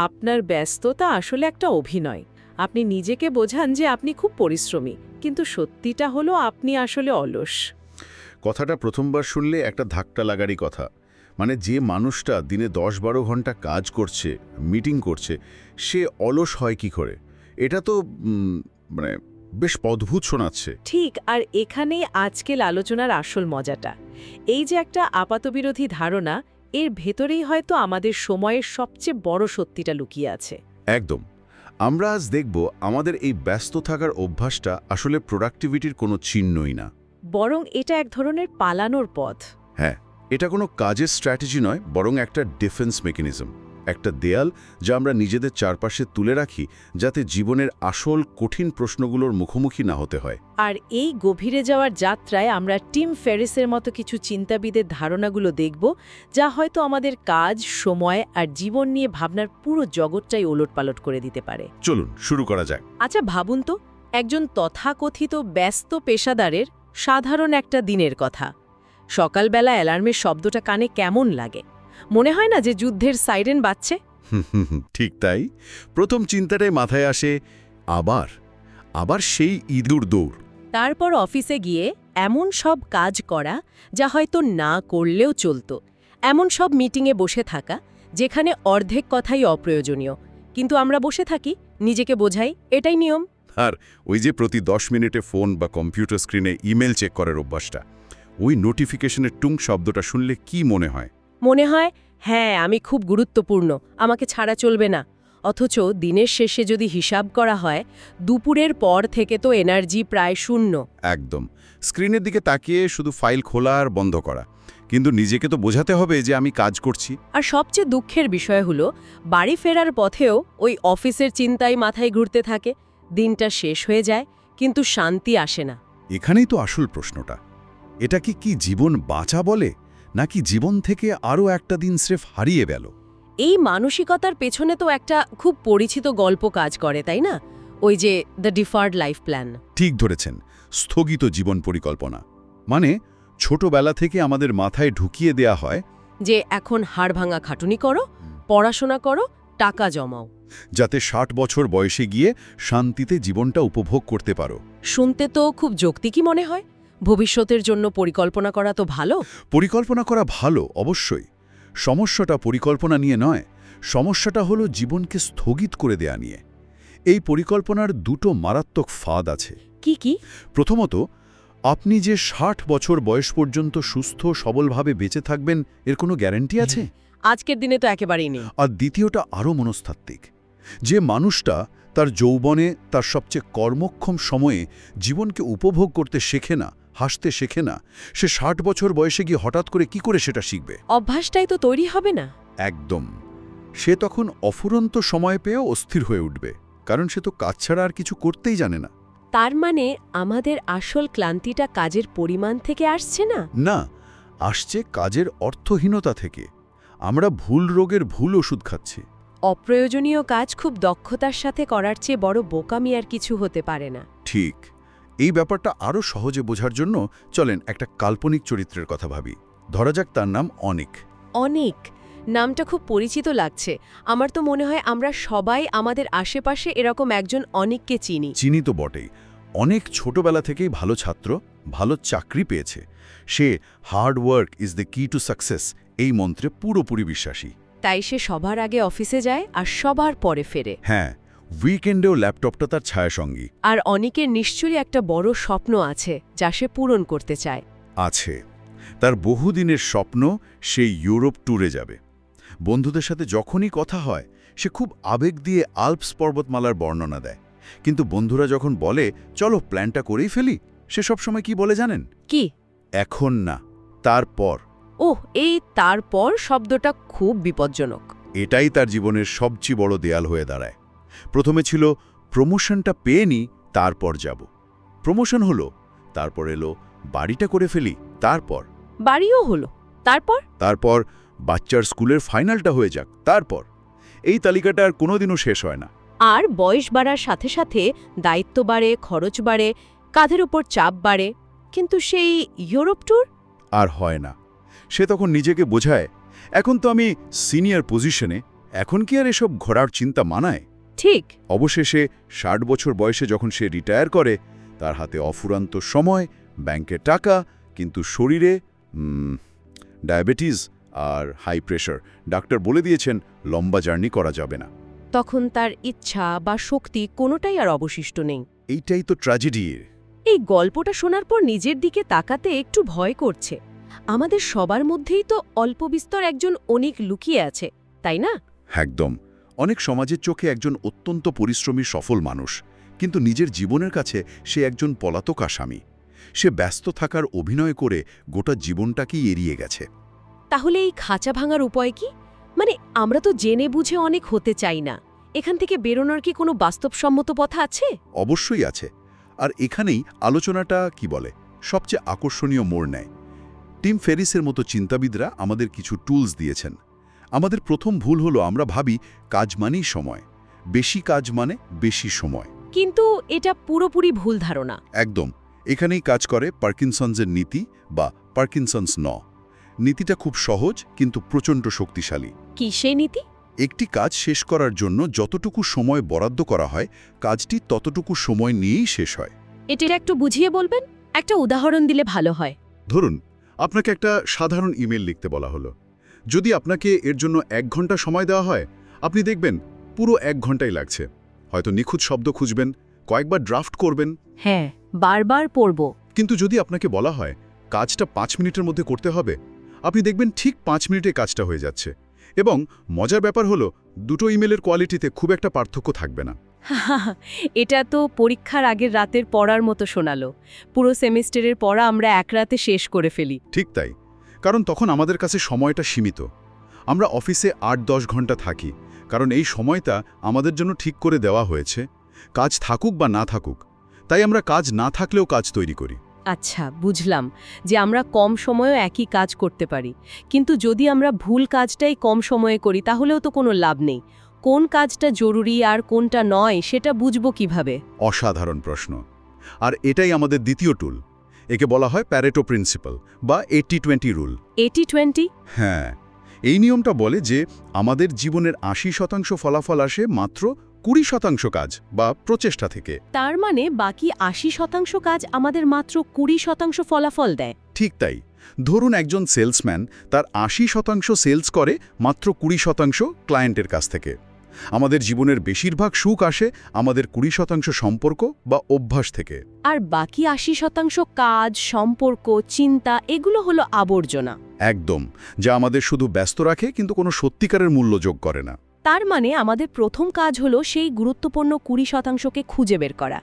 আপনার ব্যস্ততা আসলে একটা অভিনয়। আপনি নিজেকে বোঝান যে আপনি খুব পরিশ্রমী, কিন্তু সত্যিটা হলো আপনি আসলে অলস। কথাটা প্রথমবার শুনলে একটা ধাক্কা লাগারই কথা। মানে যে মানুষটা দিনে ১০-১২ ঘন্টা কাজ করছে, মিটিং করছে, সে অলস হয় কি করে? এটা তো মানে বেশ অদ্ভুত শোনাচ্ছে। ঠিক, আর এখানেই আজকের আলোচনার আসল মজাটা। এই যে একটা আপাতবিরোধী ধারণা, এর ভেতরেই হয়তো আমাদের সময়ের সবচেয়ে বড় সত্যিটা লুকিয়ে আছে। একদম। আমরা আজ দেখব আমাদের এই ব্যস্ত থাকার অভ্যাসটা আসলে প্রোডাক্টিভিটির কোনো চিহ্নই না। বরং এটা এক ধরনের পালানোর পথ। হ্যাঁ, এটা কোনো কাজের স্ট্র্যাটেজি নয়, বরং একটা ডিফেন্স মেকানিজম, একটা দেয়াল যা আমরা নিজেদের চারপাশে তুলে রাখি, যাতে জীবনের আসল কঠিন প্রশ্নগুলোর মুখোমুখি না হতে হয়। আর এই গভীরে যাওয়ার যাত্রায় আমরা টিম ফেরিসের মতো কিছু চিন্তাবিদের ধারণাগুলো দেখব, যা হয়তো আমাদের কাজ, সময় আর জীবন নিয়ে ভাবনার পুরো জগৎটাই ওলটপালট করে দিতে পারে। চলুন শুরু করা যাক। আচ্ছা ভাবুন তো, একজন তথাকথিত ব্যস্ত পেশাদারের সাধারণ একটা দিনের কথা। সকালবেলা অ্যালার্মের শব্দটা কানে কেমন লাগে? মনে হয় না যে যুদ্ধের সাইরেন বাজছে? ঠিক তাই। প্রথম চিন্তাটাই মাথায় আসে, আবার আবার সেই ইঁদুর দৌড়। তারপর অফিসে গিয়ে এমন সব কাজ করা যা হয়তো না করলেও চলতো, এমন সব মিটিংয়ে বসে থাকা যেখানে অর্ধেক কথাই অপ্রয়োজনীয়, কিন্তু আমরা বসে থাকি, নিজেকে বোঝাই এটাই নিয়ম। আর ওই যে প্রতি ১০ মিনিটে ফোন বা কম্পিউটার স্ক্রিনে ইমেল চেক করার অভ্যাসটা, ওই নোটিফিকেশনের টুং শব্দটা শুনলে কি মনে হয়? মনে হয়, হ্যাঁ আমি খুব গুরুত্বপূর্ণ, আমাকে ছাড়া চলবে না। অথচ দিনের শেষে যদি হিসাব করা হয়, দুপুরের পর থেকে তো এনার্জি প্রায় শূন্য। একদম। স্ক্রিনের দিকে তাকিয়ে শুধু ফাইল খোলা আর বন্ধ করা, কিন্তু নিজেকে তো বোঝাতে হবে যে আমি কাজ করছি। আর সবচেয়ে দুঃখের বিষয় হলো, বাড়ি ফেরার পথেও ওই অফিসের চিন্তাই মাথায় ঘুরতে থাকে। দিনটা শেষ হয়ে যায়, কিন্তু শান্তি আসে না। এখানেই তো আসল প্রশ্নটা, এটা কি জীবন বাঁচা বলে, নাকি জীবন থেকে আরও একটা দিন স্রেফ হারিয়ে গেল? এই মানসিকতার পেছনে তো একটা খুব পরিচিত গল্প কাজ করে, তাই না? ওই যে দ্য ডিফার্ড লাইফ প্ল্যান। ঠিক ধরেছেন, স্থগিত জীবন পরিকল্পনা। মানে ছোটবেলা থেকে আমাদের মাথায় ঢুকিয়ে দেয়া হয় যে এখন হাড়ভাঙা খাটুনি করো, পড়াশোনা করো, টাকা জমাও, যাতে ৬০ বছর বয়সে গিয়ে শান্তিতে জীবনটা উপভোগ করতে পারো। শুনতে তো খুব যৌক্তিকই মনে হয়। ভবিষ্যতের জন্য পরিকল্পনা করা তো ভালো। পরিকল্পনা করা ভালো, অবশ্যই। সমস্যাটা পরিকল্পনা নিয়ে নয়, সমস্যাটা হলো জীবনকে স্থগিত করে দেয়া নিয়ে। এই পরিকল্পনার দুটো মারাত্মক ফাঁদ আছে। কি কি? প্রথমত, আপনি যে ৬০ বছর বয়স পর্যন্ত সুস্থ সবলভাবে বেঁচে থাকবেন, এর কোনো গ্যারান্টি আছে? আজকের দিনে তো একেবারেই নেই। আর দ্বিতীয়টা আরও মনস্তাত্ত্বিক। যে মানুষটা তার যৌবনে, তার সবচেয়ে কর্মক্ষম সময়ে জীবনকে উপভোগ করতে শেখে না, হাসতে শেখে না, সে ৬০ বছর বয়সে গিয়ে হঠাৎ করে কি করে সেটা শিখবে? অভ্যাসটাই তো তৈরি হবে না। একদম। সে তখন অফুরন্ত সময় পেয়েও অস্থির হয়ে উঠবে, কারণ সে তো কাজ ছাড়া আর কিছু করতেই জানে না। তার মানে আমাদের আসল ক্লান্তিটা কাজের পরিমাণ থেকে আসছে না? না, আসছে কাজের অর্থহীনতা থেকে। আমরা ভুল রোগের ভুল ওষুধ খাচ্ছি। অপ্রয়োজনীয় কাজ খুব দক্ষতার সাথে করার চেয়ে বড় বোকামি আর কিছু হতে পারে না। ঠিক। এই ব্যাপারটা আরও সহজে বোঝার জন্য চলেন একটা কাল্পনিক চরিত্রের কথা ভাবি। ধরা যাক তার নাম অনিক। অনিক নামটা খুব পরিচিত লাগছে। আমার তো মনে হয় আমরা সবাই আমাদের আশেপাশে এরকম একজন অনিককে চিনি। চিনি তো বটেই। অনেক ছোটবেলা থেকেই ভালো ছাত্র, ভালো চাকরি পেয়েছে। সে হার্ড ওয়ার্ক ইজ দ্য কি টু সাকসেস এই মন্ত্রে পুরোপুরি বিশ্বাসী। তাই সে সবার আগে অফিসে যায় আর সবার পরে ফেরে। হ্যাঁ, উইকেন্ডেও ল্যাপটপটা তার ছায়াসঙ্গী। আর অনিকের নিশ্চয়ই একটা বড় স্বপ্ন আছে যা সে পূরণ করতে চায়। আছে। তার বহুদিনের স্বপ্ন, সেই ইউরোপ ট্যুরে যাবে। বন্ধুদের সাথে যখনই কথা হয়, সে খুব আবেগ দিয়ে আল্পস পর্বতমালার বর্ণনা দেয়। কিন্তু বন্ধুরা যখন বলে চলো প্ল্যানটা করেই ফেলি, সে সবসময় কি বলে জানেন? কি? এখন না, তারপর। ওহ, এই তারপর শব্দটা খুব বিপজ্জনক। এটাই তার জীবনের সবচেয়ে বড় দেয়াল হয়ে দাঁড়ায়। প্রথমে ছিল প্রমোশনটা পেয়ে নি, তারপর যাব। প্রমোশন হলো, তারপর এলো বাড়িটা করে ফেলি, তারপর। বাড়িও হলো, তারপর? তারপর বাচ্চার স্কুলের ফাইনালটা হয়ে যাক, তারপর। এই তালিকাটা আর কোনোদিনও শেষ হয় না। আর বয়স বাড়ার সাথে সাথে দায়িত্ব বাড়ে, খরচ বাড়ে, কাঁধের উপর চাপ বাড়ে। কিন্তু সেই ইউরোপ ট্যুর আর হয় না। সে তখন নিজেকে বোঝায়, এখন তো আমি সিনিয়র পজিশনে, এখন কি আর এসব ঘোরার চিন্তা মানায়? ঠিক। অবশেষে ৬০ বছর বয়সে যখন সে রিটায়ার করে, তার হাতে অফুরন্ত সময়, ব্যাংকে টাকা, কিন্তু শরীরে ডায়াবেটিস আর হাই প্রেশার। ডাক্তার বলে দিয়েছেন লম্বা জার্নি করা যাবে না। তখন তার ইচ্ছা বা শক্তি কোনোটাই আর অবশিষ্ট নেই। এইটাই তো ট্র্যাজেডি। এই গল্পটা শোনার পর নিজের দিকে তাকাতে একটু ভয় করছে। আমাদের সবার মধ্যেই তো অল্প বিস্তর একজন অনেক লুকিয়ে আছে, তাই না? একদম। অনেক সমাজের চোখে একজন অত্যন্ত পরিশ্রমী সফল মানুষ, কিন্তু নিজের জীবনের কাছে সে একজন পলাতক আসামি। সে ব্যস্ত থাকার অভিনয় করে গোটা জীবনটাকেই এড়িয়ে গেছে। তাহলে এই খাঁচা ভাঙার উপায় কি? মানে আমরা তো জেনে বুঝে অনেক হতে চাই না। এখান থেকে বেরোনোর কি কোনো বাস্তবসম্মত পথ আছে? অবশ্যই আছে। আর এখানেই আলোচনাটা কি বলে সবচেয়ে আকর্ষণীয় মোড় নেয়। টিম ফেরিসের মতো চিন্তাবিদরা আমাদের কিছু টুলস দিয়েছেন। আমাদের প্রথম ভুল হলো আমরা ভাবি কাজ মানেই সময়, বেশি কাজ মানে বেশি সময়। কিন্তু এটা পুরোপুরি ভুল ধারণা। একদম। এখানেই কাজ করে পার্কিনসন্সের নীতি বা পার্কিনসন্স ল। নীতিটা খুব সহজ কিন্তু প্রচণ্ড শক্তিশালী। কি সেই নীতি? একটি কাজ শেষ করার জন্য যতটুকু সময় বরাদ্দ করা হয়, কাজটি ততটুকু সময় নিয়েই শেষ হয়। এটা একটু বুঝিয়ে বলবেন? একটা উদাহরণ দিলে ভালো হয়। ধরুন, আপনাকে একটা সাধারণ ইমেল লিখতে বলা হলো। যদি আপনাকে এর জন্য ১ ঘন্টা সময় দেওয়া হয়, আপনি দেখবেন পুরো ১ ঘন্টাই লাগছে। হয়তো নিখুঁত শব্দ খুঁজবেন, কয়েকবার ড্রাফট করবেন। হ্যাঁ, বারবার পড়ব। কিন্তু যদি আপনাকে বলা হয় কাজটা ৫ মিনিটের মধ্যে করতে হবে, আপনি দেখবেন ঠিক ৫ মিনিটে কাজটা হয়ে যাচ্ছে। এবং মজার ব্যাপার হলো, দুটো ইমেলের কোয়ালিটিতে খুব একটা পার্থক্য থাকবে না। এটা তো পরীক্ষার আগের রাতের পড়ার মতো শোনালো। পুরো সেমিস্টারের পড়া আমরা এক রাতে শেষ করে ফেলি। ঠিক তাই। কারণ তখন আমাদের কাছে সময়টা সীমিত। আমরা অফিসে ৮-১০ ঘন্টা থাকি, কারণ এই সময়টা আমাদের জন্য ঠিক করে দেওয়া হয়েছে, কাজ থাকুক বা না থাকুক। তাই আমরা কাজ না থাকলেও কাজ তৈরি করি। আচ্ছা, বুঝলাম যে আমরা কম সময়েও একই কাজ করতে পারি। কিন্তু যদি আমরা ভুল কাজটাই কম সময়ে করি তাহলেও তো কোনো লাভ নেই। কোন কাজটা জরুরি আর কোনটা নয় সেটা বুঝবো কিভাবে? অসাধারণ প্রশ্ন। আর এটাই আমাদের দ্বিতীয় টুল। একে বলা হয় প্যারেটো প্রিন্সিপাল বা 80-20 রুল। 80-20? হ্যাঁ, এই নিয়মটা বলে যে আমাদের জীবনের ৮০% ফলাফল আসে মাত্র ২০% কাজ বা প্রচেষ্টা থেকে। তার মানে বাকি ৮০% কাজ আমাদের মাত্র ২০% ফলাফল দেয়। ঠিক তাই। ধরুন একজন সেলসম্যান তার ৮০% সেলস করে মাত্র ২০% ক্লায়েন্টের কাছ থেকে। আমাদের জীবনের বেশিরভাগ সুখ আসে আমাদের ২০% সম্পর্ক বা অভ্যাস থেকে। আর বাকি ৮০% কাজ, সম্পর্ক, চিন্তা এগুলো হলো আবর্জনা। একদম, যা আমাদের শুধু ব্যস্ত রাখে কিন্তু কোনো সত্যিকারের মূল্য যোগ করে না। তার মানে আমাদের প্রথম কাজ হলো সেই গুরুত্বপূর্ণ ২০%কে খুঁজে বের করা।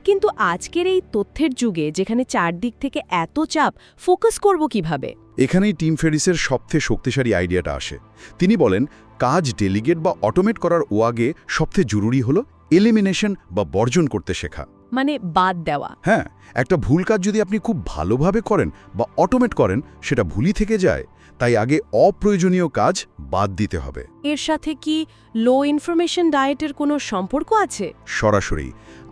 কিন্তু আজকের এই তথ্যের যুগে যেখানে চারদিক থেকে এত চাপ, ফোকাস করব কিভাবে? এখানেই টিম ফেরিসের সবথেকে শক্তিশালী আইডিয়াটা আসে। তিনি বলেন কাজ ডেলিগেট বা অটোমেট করার আগে সবথেকে জরুরি হলো এলিমিনেশন বা বর্জন করতে শেখা। মানে বাদ দেওয়া। হ্যাঁ, একটা ভুল কাজ যদি আপনি খুব ভালোভাবে করেন বা অটোমেট করেন, সেটা ভুলই থেকে যায়। তাই আগে অপ্রয়োজনীয় কাজ বাদ দিতে হবে। এর সাথে কি লো ইনফরমেশন ডায়েটের কোনো সম্পর্ক আছে? সরাসরি।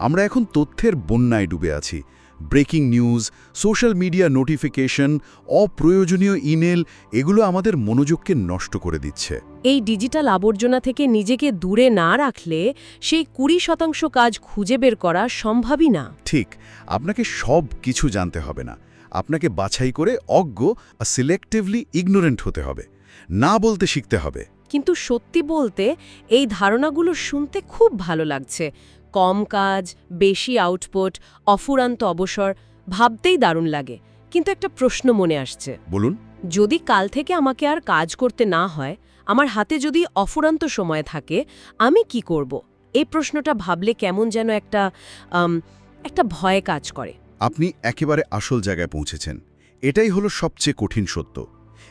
আমরা এখন তথ্যের বন্যায় ডুবে আছি। Breaking news, social media notification, অপ্রয়োজনীয় ইমেল, এগুলো আমাদের মনোযোগকে নষ্ট করে দিচ্ছে। এই ডিজিটাল আবর্জনা থেকে নিজেকে দূরে না রাখলে সেই ২০% কাজ খুঁজে বের করা সম্ভবই না। ঠিক, আপনাকে সব কিছু জানতে হবে না। আপনাকে বাছাই করে অজ্ঞ আর সিলেক্টিভলি ইগনোরেন্ট হতে হবে, না বলতে শিখতে হবে। কিন্তু সত্যি বলতে এই ধারণাগুলো শুনতে খুব ভালো লাগছে। কম কাজ, বেশি আউটপুট, অফুরান্ত অবসর, ভাবতেই দারুণ লাগে। কিন্তু একটা প্রশ্ন মনে আসছে। বলুন। যদি কাল থেকে আমাকে আর কাজ করতে না হয়, আমার হাতে যদি অফুরান্ত সময় থাকে, আমি কি করব? এই প্রশ্নটা ভাবলে কেমন যেন একটা ভয় কাজ করে। আপনি একেবারে আসল জায়গায় পৌঁছেছেন। এটাই হলো সবচেয়ে কঠিন সত্য।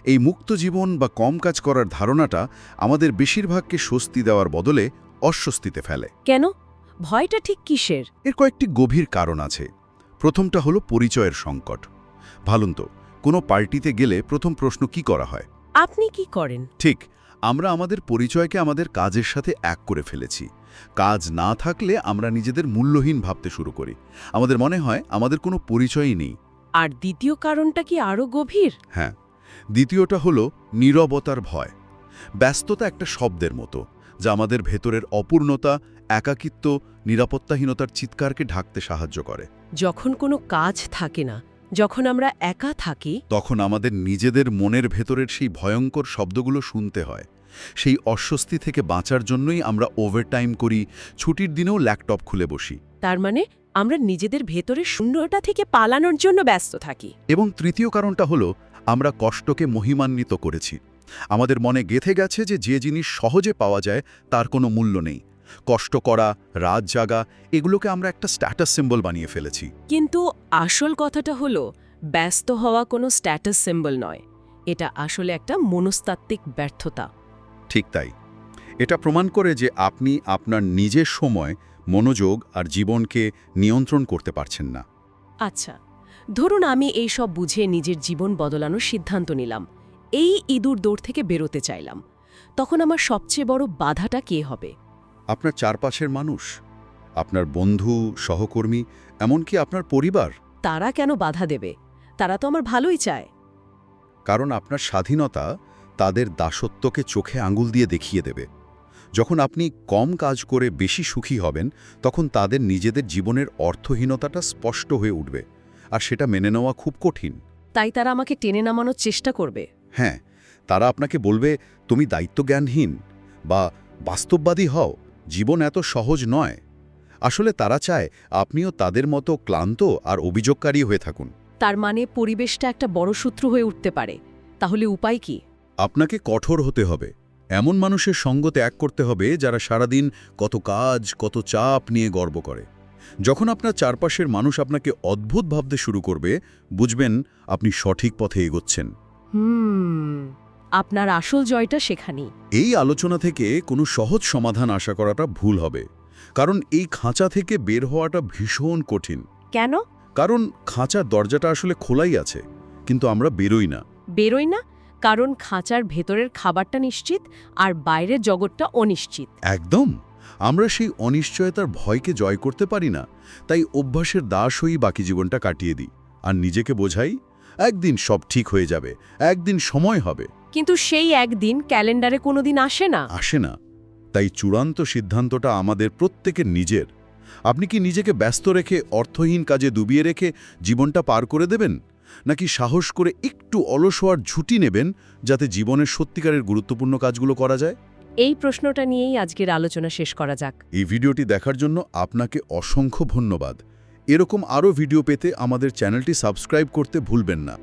এই মুক্ত জীবন বা কম কাজ করার ধারণাটা আমাদের বেশিরভাগকে স্বস্তি দেওয়ার বদলে অস্বস্তিতে ফেলে। কেন? ভয়টা ঠিক কিসের? এর কয়েকটি গভীর কারণ আছে। প্রথমটা হলো পরিচয়ের সংকট। ভাবুন তো, কোনো পার্টিতে গেলে প্রথম প্রশ্ন কি করা হয়? আপনি কি করেন? ঠিক, আমরা আমাদের পরিচয়কে আমাদের কাজের সাথে এক করে ফেলেছি। কাজ না থাকলে আমরা নিজেদের মূল্যহীন ভাবতে শুরু করি। আমাদের মনে হয় আমাদের কোনো পরিচয়ই নেই। আর দ্বিতীয় কারণটা কি আরও গভীর? হ্যাঁ, দ্বিতীয়টা হলো নীরবতার ভয়। ব্যস্ততা একটা শব্দের মতো। যা আমাদের ভেতরের অপূর্ণতা, একাকিত্ব, নিরাপত্তাহীনতার চিৎকারকে ঢাকতে সাহায্য করে। যখন কোনো কাজ থাকে না, যখন আমরা একা থাকি, তখন আমাদের নিজেদের মনের ভেতরের সেই ভয়ঙ্কর শব্দগুলো শুনতে হয়। সেই অস্বস্তি থেকে বাঁচার জন্যই আমরা ওভারটাইম করি, ছুটির দিনেও ল্যাপটপ খুলে বসি। তার মানে আমরা নিজেদের ভেতরের শূন্যতা থেকে পালানোর জন্য ব্যস্ত থাকি। এবং তৃতীয় কারণটা হলো আমরা কষ্টকে মহিমান্বিত করেছি। আমাদের মনে গেঁথে গেছে যে যে জিনিস সহজে পাওয়া যায় তার কোনো মূল্য নেই। কষ্ট করা, রাত জাগা, এগুলোকে আমরা একটা স্ট্যাটাস সিম্বল বানিয়ে ফেলেছি। কিন্তু আসল কথাটা হলো, ব্যস্ত হওয়া কোনো স্ট্যাটাস সিম্বল নয়। এটা আসলে একটা মনস্তাত্ত্বিক ব্যর্থতা। ঠিক তাই। এটা প্রমাণ করে যে আপনি আপনার নিজের সময়, মনোযোগ আর জীবনকে নিয়ন্ত্রণ করতে পারছেন না। আচ্ছা, ধরুন আমি এই সব বুঝে নিজের জীবন বদলানোর সিদ্ধান্ত নিলাম, এই ইঁদুর দৌড় থেকে বেরোতে চাইলাম। তখন আমার সবচেয়ে বড় বাধাটা কে হবে? আপনার চারপাশের মানুষ, আপনার বন্ধু, সহকর্মী, এমনকি আপনার পরিবার। তারা কেন বাধা দেবে? তারা তো আমার ভালোই চায়। কারণ আপনার স্বাধীনতা তাদের দাসত্বকে চোখে আঙুল দিয়ে দেখিয়ে দেবে। যখন আপনি কম কাজ করে বেশি সুখী হবেন, তখন তাদের নিজেদের জীবনের অর্থহীনতাটা স্পষ্ট হয়ে উঠবে, আর সেটা মেনে নেওয়া খুব কঠিন। তাই তারা আমাকে টেনে নামানোর চেষ্টা করবে। হ্যাঁ, তারা আপনাকে বলবে তুমি দায়িত্বজ্ঞানহীন বা বাস্তববাদী হও, জীবন এত সহজ নয়। আসলে তারা চায় আপনিও তাদের মতো ক্লান্ত আর অভিযোগকারী হয়ে থাকুন। তার মানে পরিবেশটা একটা বড় শত্রু হয়ে উঠতে পারে। তাহলে উপায় কি? আপনাকে কঠোর হতে হবে। এমন মানুষের সঙ্গ ত্যাগ করতে হবে যারা সারাদিন কত কাজ, কত চাপ নিয়ে গর্ব করে। যখন আপনার চারপাশের মানুষ আপনাকে অদ্ভুত ভাবতে শুরু করবে, বুঝবেন আপনি সঠিক পথে এগোচ্ছেন। আপনার আসল জয়টা সেখানেই। এই আলোচনা থেকে কোনো সহজ সমাধান আশা করাটা ভুল হবে, কারণ এই খাঁচা থেকে বের হওয়াটা ভীষণ কঠিন। কেন? কারণ খাঁচার দরজাটা আসলে খোলাই আছে, কিন্তু আমরা বেরোই না। বেরোই না কারণ খাঁচার ভেতরের খাবারটা নিশ্চিত আর বাইরের জগৎটা অনিশ্চিত। একদম। আমরা সেই অনিশ্চয়তার ভয়কে জয় করতে পারি না, তাই অভ্যাসের দাস হয়েই বাকি জীবনটা কাটিয়ে দিই আর নিজেকে বোঝাই একদিন সব ঠিক হয়ে যাবে, একদিন সময় হবে। কিন্তু সেই একদিন ক্যালেন্ডারে কোনোদিন আসে না। আসে না। তাই চূড়ান্ত সিদ্ধান্তটা আমাদের প্রত্যেকের নিজের। আপনি কি নিজেকে ব্যস্ত রেখে, অর্থহীন কাজে ডুবিয়ে রেখে জীবনটা পার করে দেবেন, নাকি সাহস করে একটু অলস হওয়ার ঝুঁকি নেবেন যাতে জীবনের সত্যিকারের গুরুত্বপূর্ণ কাজগুলো করা যায়? এই প্রশ্নটা নিয়েই আজকের আলোচনা শেষ করা যাক। এই ভিডিওটি দেখার জন্য আপনাকে অসংখ্য ধন্যবাদ। এরকম আরও ভিডিও পেতে আমাদের চ্যানেলটি সাবস্ক্রাইব করতে ভুলবেন না।